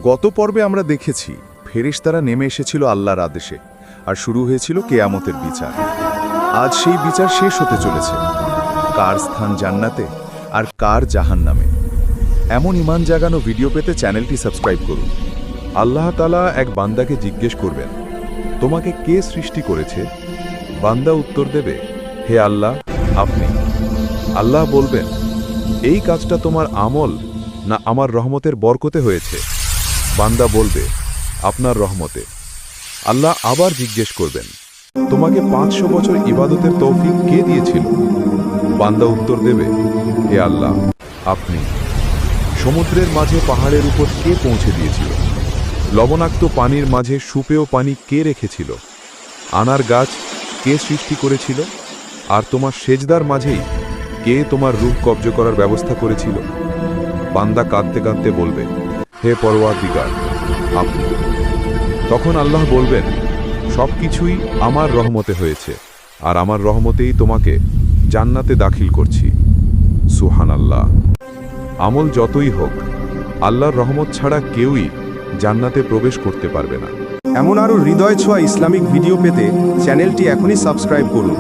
গত পর্বে আমরা দেখেছি ফেরেশতারা নেমে এসেছিল আল্লাহর আদেশে আর শুরু হয়েছিল কিয়ামতের বিচার। আজ সেই বিচার শেষ হতে চলেছে, কার স্থান জান্নাতে আর কার জাহান্নামে। এমন ঈমান জাগানো ভিডিও পেতে চ্যানেলটি সাবস্ক্রাইব করুন। আল্লাহ তাআলা এক বান্দাকে জিজ্ঞেস করবেন, তোমাকে কে সৃষ্টি করেছে? বান্দা উত্তর দেবে, হে আল্লাহ, আপনি। আল্লাহ বলবেন, এই কাজটা তোমার আমল না আমার রহমতের বরকতে হয়েছে? বান্দা বলবে, আপনার রহমতে। আল্লাহ আবার জিজ্ঞেস করবেন, তোমাকে 500 বছর ইবাদতের তৌফিক কে দিয়েছিল? বান্দা উত্তর দেবে, হে আল্লাহ, আপনি। সমুদ্রের মাঝে পাহাড়ের উপর কে পৌঁছে দিয়েছিল? লবণাক্ত পানির মাঝে সুপেয় পানি কে রেখেছিল? আনার গাছ কে সৃষ্টি করেছিল? আর তোমার সেজদার মাঝেই কে তোমার রূপ কব্জ করার ব্যবস্থা করেছিল? বান্দা কাঁদতে কাঁদতে বলবে, হে পরওয়ারদিগার, আপনি। তখন আল্লাহ বলবেন, সবকিছুই আমার রহমতে হয়েছে আর আমার রহমতেই তোমাকে জান্নাতে দাখিল করছি। সুবহানাল্লাহ। আমল যতই হোক, আল্লাহর রহমত ছাড়া কেউই জান্নাতে প্রবেশ করতে পারবে না। এমন আরও হৃদয় ছোঁয়া ইসলামিক ভিডিও পেতে চ্যানেলটি এখনই সাবস্ক্রাইব করুন।